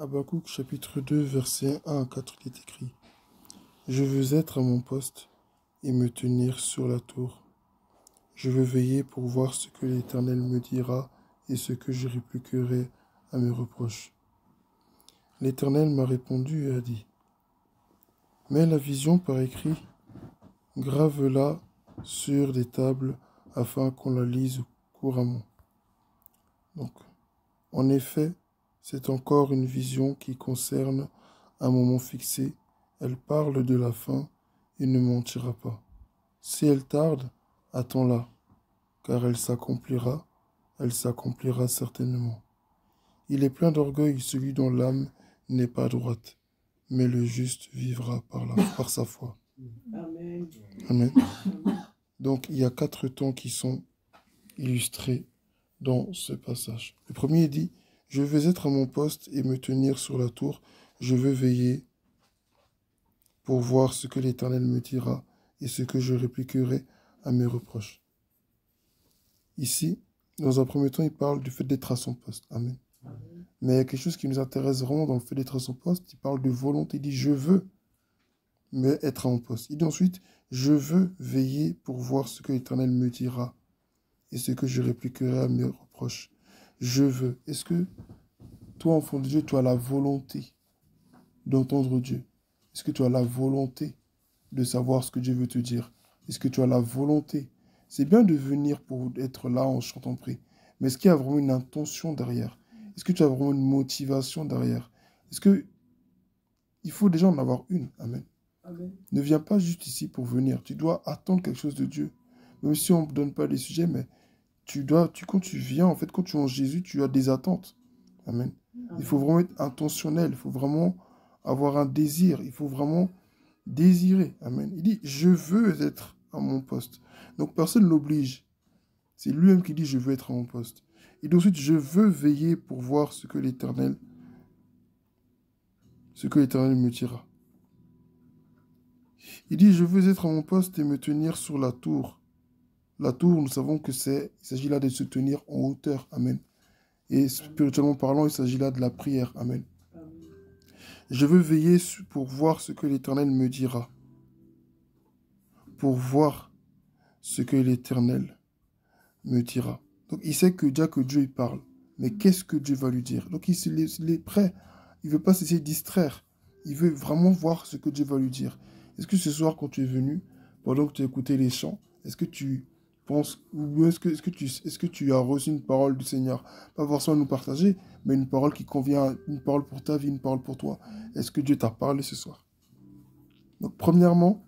Habakkuk chapitre 2, versets 1 à 4, il est écrit: Je veux être à mon poste et me tenir sur la tour. Je veux veiller pour voir ce que l'Éternel me dira et ce que je répliquerai à mes reproches. L'Éternel m'a répondu et a dit: Mets la vision par écrit, grave-la sur des tables afin qu'on la lise couramment. Donc, en effet, c'est encore une vision qui concerne un moment fixé. Elle parle de la fin et ne mentira pas. Si elle tarde, attends-la, car elle s'accomplira certainement. Il est plein d'orgueil celui dont l'âme n'est pas droite, mais le juste vivra par sa foi. Amen. Amen. Donc, il y a 4 temps qui sont illustrés dans ce passage. Le premier dit: Je veux être à mon poste et me tenir sur la tour. Je veux veiller pour voir ce que l'Éternel me dira et ce que je répliquerai à mes reproches. Ici, dans un premier temps, il parle du fait d'être à son poste. Amen. Amen. Mais il y a quelque chose qui nous intéresse vraiment dans le fait d'être à son poste. Il parle de volonté. Il dit: Je veux mais être à mon poste. Il dit ensuite: Je veux veiller pour voir ce que l'Éternel me dira et ce que je répliquerai à mes reproches. Je veux. Est-ce que toi, enfant de Dieu, tu as la volonté d'entendre Dieu? Est-ce que tu as la volonté de savoir ce que Dieu veut te dire? Est-ce que tu as la volonté? C'est bien de venir pour être là en chantant prix, mais est-ce qu'il y a vraiment une intention derrière? Est-ce que tu as vraiment une motivation derrière? Est-ce que il faut déjà en avoir une? Amen. Amen. Ne viens pas juste ici pour venir. Tu dois attendre quelque chose de Dieu. Même si on ne donne pas les sujets, mais quand tu viens, en fait, quand tu es en Jésus, tu as des attentes. Amen. Il faut vraiment être intentionnel. Il faut vraiment avoir un désir. Il faut vraiment désirer. Amen. Il dit: Je veux être à mon poste. Donc, personne ne l'oblige. C'est lui-même qui dit: Je veux être à mon poste. Et ensuite: Je veux veiller pour voir ce que l'Éternel me dira. Il dit: Je veux être à mon poste et me tenir sur la tour. La tour, nous savons il s'agit là de se tenir en hauteur. Amen. Et spirituellement parlant, il s'agit là de la prière. Amen. Amen. Je veux veiller pour voir ce que l'Éternel me dira. Pour voir ce que l'Éternel me dira. Donc il sait que déjà que Dieu il parle. Mais qu'est-ce que Dieu va lui dire? Donc il est prêt. Il ne veut pas s'essayer de distraire. Il veut vraiment voir ce que Dieu va lui dire. Est-ce que ce soir, quand tu es venu, pendant que tu as écouté les chants, est-ce que tu penses, ou est-ce que tu as reçu une parole du Seigneur? Pas forcément à nous partager, mais une parole qui convient, une parole pour ta vie, une parole pour toi. Est-ce que Dieu t'a parlé ce soir? Donc premièrement,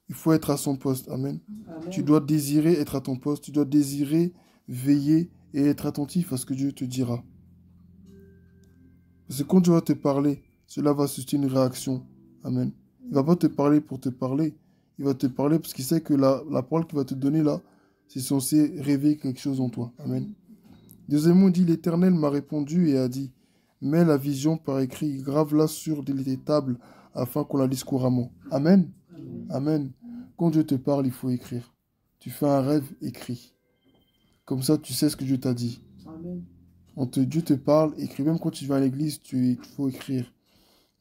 il faut être à son poste. Amen. Amen. Tu dois désirer être à ton poste. Tu dois désirer veiller et être attentif à ce que Dieu te dira. Parce que quand Dieu va te parler, cela va susciter une réaction. Amen. Il ne va pas te parler pour te parler. Il va te parler parce qu'il sait que la parole qu'il va te donner là, c'est censé réveiller quelque chose en toi. Amen. Deuxièmement, il dit: L'Éternel m'a répondu et a dit: Mets la vision par écrit, grave-la sur des tables afin qu'on la lise couramment. Amen. Amen. Amen. Quand Dieu te parle, il faut écrire. Tu fais un rêve, écris. Comme ça, tu sais ce que Dieu t'a dit. Amen. Dieu te parle, écris. Même quand tu vas à l'église, il faut écrire.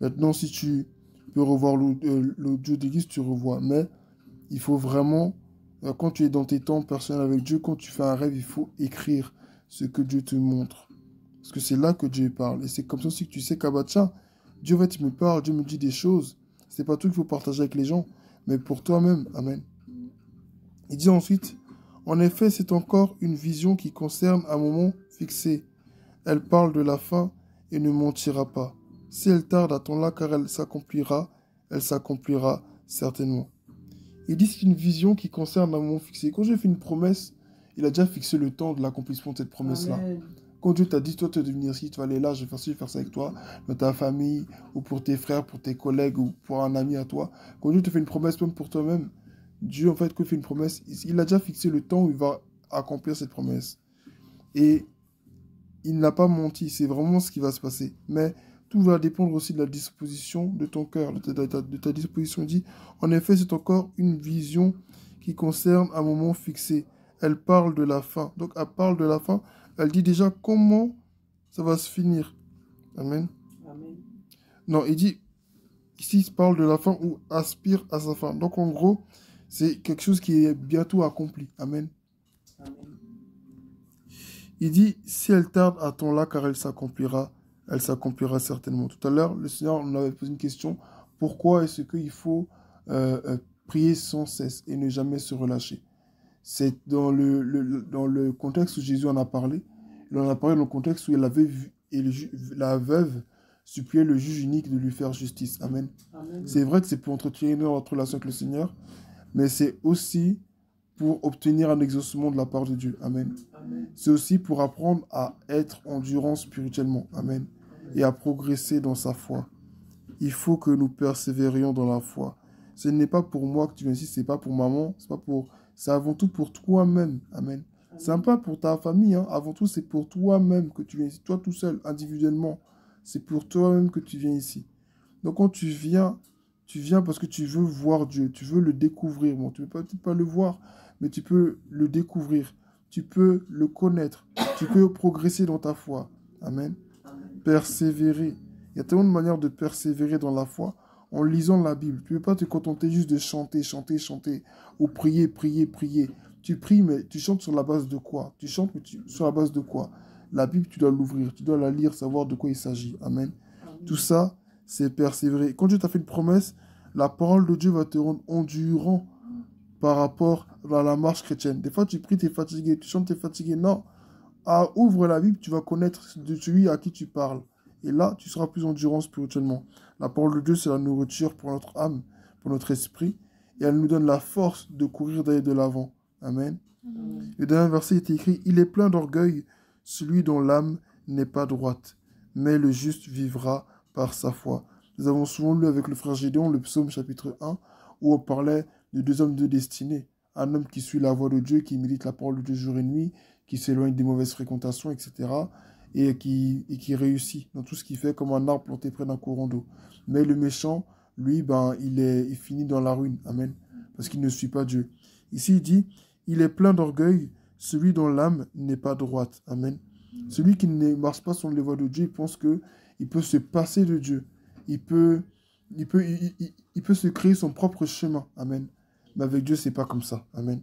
Maintenant, si tu peux revoir l'audio d'église, tu revois. Mais il faut vraiment, quand tu es dans tes temps personnels avec Dieu, quand tu fais un rêve, il faut écrire ce que Dieu te montre. Parce que c'est là que Dieu parle. Et c'est comme ça aussi que tu sais tiens, Dieu me parle, Dieu me dit des choses. C'est pas tout qu'il faut partager avec les gens, mais pour toi-même. Amen. Il dit ensuite: En effet, c'est encore une vision qui concerne un moment fixé. Elle parle de la fin et ne mentira pas. Si elle tarde, attends-la, car elle s'accomplira certainement. Il dit: c'est une vision qui concerne un moment fixé. Quand Dieu fait une promesse, il a déjà fixé le temps de l'accomplissement de cette promesse-là. Amen. Quand Dieu t'a dit: toi, tu vas devenir ici, tu vas aller là, je vais faire ci, je vais faire ça avec toi, dans ta famille, ou pour tes frères, pour tes collègues, ou pour un ami à toi. Quand Dieu te fait une promesse, même pour toi-même, Dieu, en fait, quand il fait une promesse, il a déjà fixé le temps où il va accomplir cette promesse. Et il n'a pas menti, c'est vraiment ce qui va se passer. Mais tout va dépendre aussi de la disposition de ton cœur, de ta disposition. Il dit: En effet, c'est encore une vision qui concerne un moment fixé. Elle parle de la fin. Donc, elle parle de la fin. Elle dit déjà comment ça va se finir. Amen. Non, il dit, ici, il parle de la fin ou aspire à sa fin. Donc, en gros, c'est quelque chose qui est bientôt accompli. Amen. Amen. Il dit, si elle tarde, attends-la car elle s'accomplira certainement. Tout à l'heure, le Seigneur nous avait posé une question, pourquoi est-ce qu'il faut prier sans cesse et ne jamais se relâcher? C'est dans dans le contexte où Jésus en a parlé. Il en a parlé dans le contexte où il avait vu et la veuve suppliait le juge unique de lui faire justice. Amen. Amen. C'est vrai que c'est pour entretenir notre relation avec le Seigneur, mais c'est aussi pour obtenir un exaucement de la part de Dieu. Amen. Amen. C'est aussi pour apprendre à être endurant spirituellement. Amen. Et à progresser dans sa foi. Il faut que nous persévérions dans la foi. Ce n'est pas pour moi que tu viens ici, c'est pas pour maman, c'est avant tout pour toi-même. Amen. C'est pas pour ta famille, hein. Avant tout, c'est pour toi-même que tu viens ici. Toi tout seul, individuellement. C'est pour toi-même que tu viens ici. Donc quand tu viens parce que tu veux voir Dieu, tu veux le découvrir. Bon, tu ne peux peut-être pas le voir, mais tu peux le découvrir. Tu peux le connaître. Tu peux progresser dans ta foi. Amen. Amen. Persévérer. Il y a tellement de manières de persévérer dans la foi en lisant la Bible. Tu ne peux pas te contenter juste de chanter, chanter, chanter, ou prier, prier, prier. Tu pries, mais tu chantes sur la base de quoi? Tu chantes, mais sur la base de quoi? La Bible, tu dois l'ouvrir, tu dois la lire, savoir de quoi il s'agit. Amen. Amen. Tout ça, c'est persévérer. Quand Dieu t'a fait une promesse, la parole de Dieu va te rendre endurant par rapport à la marche chrétienne. Des fois, tu pries, tu es fatigué, tu chantes, tu es fatigué. Non. Ah, ouvre la Bible, tu vas connaître de celui à qui tu parles. Et là, tu seras plus endurant spirituellement. La parole de Dieu, c'est la nourriture pour notre âme, pour notre esprit. Et elle nous donne la force de courir, d'aller de l'avant. Amen. Amen. Le dernier verset est écrit, « Il est plein d'orgueil, celui dont l'âme n'est pas droite, mais le juste vivra par sa foi. » Nous avons souvent lu avec le frère Gédéon le psaume chapitre 1, où on parlait de deux hommes de destinée. Un homme qui suit la voie de Dieu, qui médite la parole de Dieu jour et nuit, qui s'éloigne des mauvaises fréquentations, etc. Et qui réussit dans tout ce qu'il fait comme un arbre planté près d'un courant d'eau. Mais le méchant, lui, il finit dans la ruine. Amen. Parce qu'il ne suit pas Dieu. Ici, il dit, il est plein d'orgueil, celui dont l'âme n'est pas droite. Amen. Celui qui ne marche pas sur les voies de Dieu, il pense qu'il peut se passer de Dieu. Il peut se créer son propre chemin. Amen. Mais avec Dieu, c'est pas comme ça. Amen.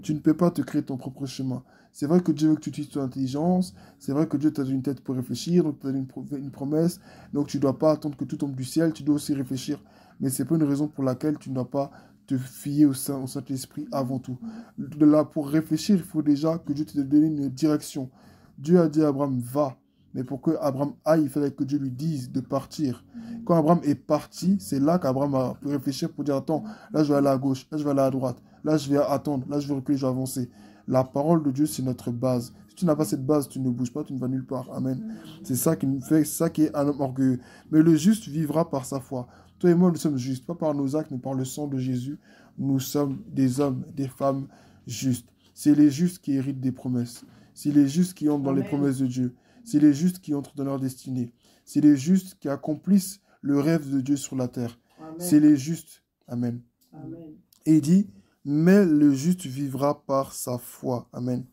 Tu ne peux pas te créer ton propre chemin. C'est vrai que Dieu veut que tu utilises ton intelligence. C'est vrai que Dieu t'a donné une tête pour réfléchir. Donc, tu as une promesse. Donc, tu ne dois pas attendre que tout tombe du ciel. Tu dois aussi réfléchir. Mais ce n'est pas une raison pour laquelle tu ne dois pas te fier au Saint-Esprit avant tout. De là, pour réfléchir, il faut déjà que Dieu te donne une direction. Dieu a dit à Abraham, va. Mais pour que Abraham aille, il fallait que Dieu lui dise de partir. Quand Abraham est parti, c'est là qu'Abraham a pu réfléchir pour dire, attends, là je vais aller à gauche, là je vais aller à droite, là je vais attendre, là je vais reculer, je vais avancer. La parole de Dieu, c'est notre base. Si tu n'as pas cette base, tu ne bouges pas, tu ne vas nulle part. Amen. C'est ça qui nous fait, c'est ça qui est un homme orgueilleux. Mais le juste vivra par sa foi. Toi et moi, nous sommes justes, pas par nos actes, mais par le sang de Jésus. Nous sommes des hommes, des femmes justes. C'est les justes qui héritent des promesses. C'est les justes qui entrent dans les promesses de Dieu. C'est les justes qui entrent dans leur destinée. C'est les justes qui accomplissent le rêve de Dieu sur la terre. C'est les justes. Amen. Amen. Et il dit, mais le juste vivra par sa foi. Amen.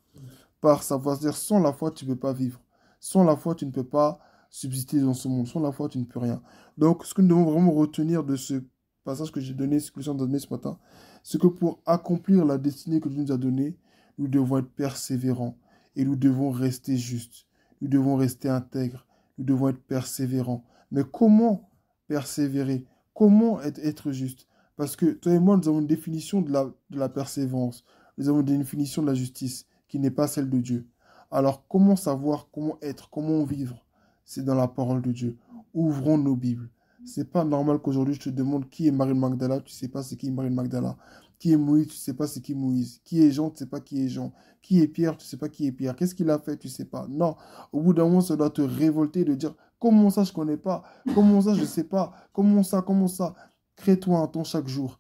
Par sa foi. C'est-à-dire, sans la foi, tu ne peux pas vivre. Sans la foi, tu ne peux pas subsister dans ce monde. Sans la foi, tu ne peux rien. Donc, ce que nous devons vraiment retenir de ce passage que j'ai donné, ce que j'ai donné ce matin, c'est que pour accomplir la destinée que Dieu nous a donnée, nous devons être persévérants et nous devons rester justes. Nous devons rester intègres. Nous devons être persévérants. Mais comment persévérer? Comment être juste? Parce que toi et moi, nous avons une définition de la persévérance. Nous avons une définition de la justice qui n'est pas celle de Dieu. Alors, comment savoir comment être, comment vivre? C'est dans la parole de Dieu. Ouvrons nos Bibles. C'est pas normal qu'aujourd'hui je te demande qui est Marie Magdala, tu sais pas c'est qui Marie Magdala. Qui est Moïse, tu sais pas c'est qui Moïse. Qui est Jean, tu sais pas qui est Jean. Qui est Pierre, tu sais pas qui est Pierre. Qu'est-ce qu'il a fait, tu sais pas. Non, au bout d'un moment, ça doit te révolter de dire comment ça je connais pas, comment ça je sais pas, comment ça. Crée-toi un temps chaque jour.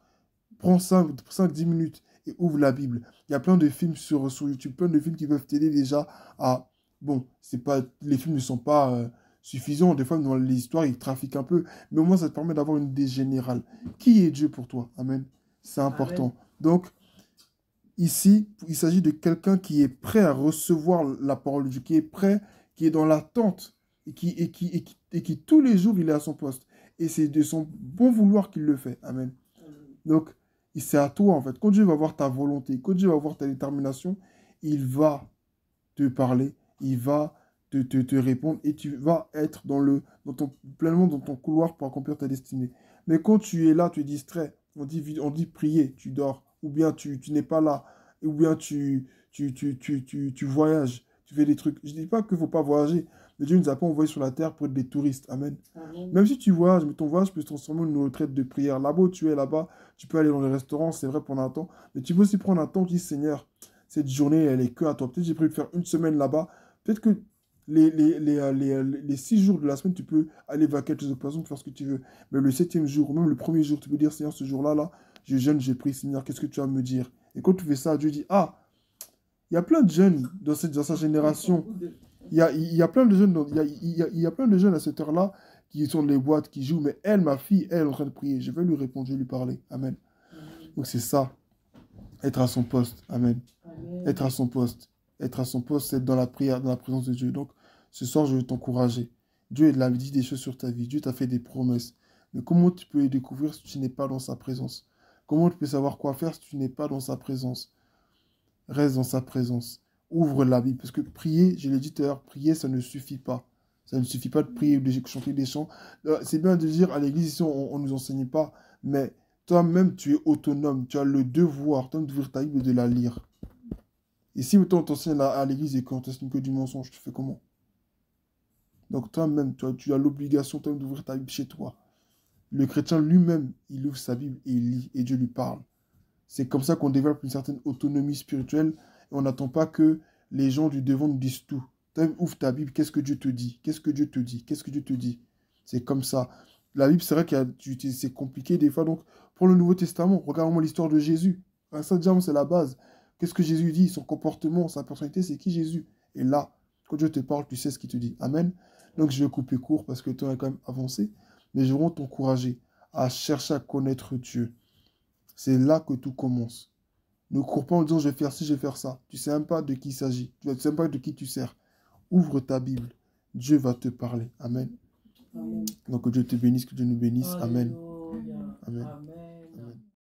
Prends 5-10 minutes et ouvre la Bible. Il y a plein de films sur YouTube, plein de films qui peuvent t'aider déjà à... Bon, les films ne sont pas suffisants. Des fois, dans les histoires, ils trafiquent un peu. Mais au moins, ça te permet d'avoir une idée générale. Qui est Dieu pour toi? Amen. C'est important. Amen. Donc, ici, il s'agit de quelqu'un qui est prêt à recevoir la parole de Dieu, qui est prêt, qui est dans l'attente et qui tous les jours, il est à son poste. Et c'est de son bon vouloir qu'il le fait. Amen. Donc, c'est à toi, en fait. Quand Dieu va voir ta volonté, quand Dieu va voir ta détermination, il va te parler, il va te répondre et tu vas être pleinement dans ton couloir pour accomplir ta destinée. Mais quand tu es là, tu es distrait, on dit prier, tu dors, ou bien tu n'es pas là, ou bien tu voyages, tu fais des trucs. Je ne dis pas qu'il ne faut pas voyager, mais Dieu ne nous a pas envoyés sur la terre pour être des touristes. Amen. Amen. Même si tu voyages, mais ton voyage peut se transformer en une retraite de prière. Là-bas où tu es, là-bas, tu peux aller dans les restaurants, c'est vrai pendant un temps, mais tu peux aussi prendre un temps, tu dis Seigneur, cette journée, elle est que à toi. Peut-être j'ai prévu de faire une semaine là-bas. Peut-être que les 6 jours de la semaine, tu peux aller vers quelques occasions pour faire ce que tu veux. Mais le 7e jour, ou même le premier jour, tu peux dire, Seigneur, ce jour-là, là, je jeûne, j'ai pris, Seigneur, qu'est-ce que tu vas me dire? Et quand tu fais ça, Dieu dit, ah, il y a plein de jeunes dans sa génération. Il y a plein de jeunes, il y a plein de jeunes à cette heure-là qui sont dans les boîtes, qui jouent, mais elle, ma fille, elle est en train de prier. Je vais lui répondre, je vais lui parler. Amen. Donc c'est ça, être à son poste. Amen. Amen. Être à son poste. Être à son poste, c'est être dans la prière, dans la présence de Dieu. Donc, ce soir, je veux t'encourager. Dieu a dit des choses sur ta vie. Dieu t'a fait des promesses. Mais comment tu peux les découvrir si tu n'es pas dans sa présence? Comment tu peux savoir quoi faire si tu n'es pas dans sa présence? Reste dans sa présence. Ouvre la Bible. Parce que prier, je l'ai dit tout à l'heure, prier, ça ne suffit pas. Ça ne suffit pas de prier ou de chanter des chants. C'est bien de dire à l'église, ici, on ne nous enseigne pas. Mais toi-même, tu es autonome. Tu as le devoir d'ouvrir ta Bible et de la lire. Et si autant on t'enseigne à l'église et qu'on t'enseigne que du mensonge, tu fais comment? Donc toi-même, tu as l'obligation d'ouvrir ta Bible chez toi. Le chrétien lui-même, il ouvre sa Bible et il lit et Dieu lui parle. C'est comme ça qu'on développe une certaine autonomie spirituelle et on n'attend pas que les gens du devant nous disent tout. Ouvre ta Bible, qu'est-ce que Dieu te dit? Qu'est-ce que Dieu te dit? Qu'est-ce que Dieu te dit? C'est comme ça. La Bible, c'est vrai que c'est compliqué des fois. Donc, pour le Nouveau Testament, regarde-moi l'histoire de Jésus. Ça, déjà, c'est la base. Qu'est-ce que Jésus dit? Son comportement, sa personnalité, c'est qui Jésus? Et là, quand Dieu te parle, tu sais ce qu'il te dit. Amen. Donc, je vais couper court parce que le temps est quand même avancé. Mais je veux t'encourager à chercher à connaître Dieu. C'est là que tout commence. Ne cours pas en disant je vais faire ci, je vais faire ça. Tu ne sais même pas de qui il s'agit. Tu ne sais même pas de qui tu sers. Ouvre ta Bible. Dieu va te parler. Amen. Amen. Donc que Dieu te bénisse, que Dieu nous bénisse. Amen. Alléluia. Amen. Amen. Amen.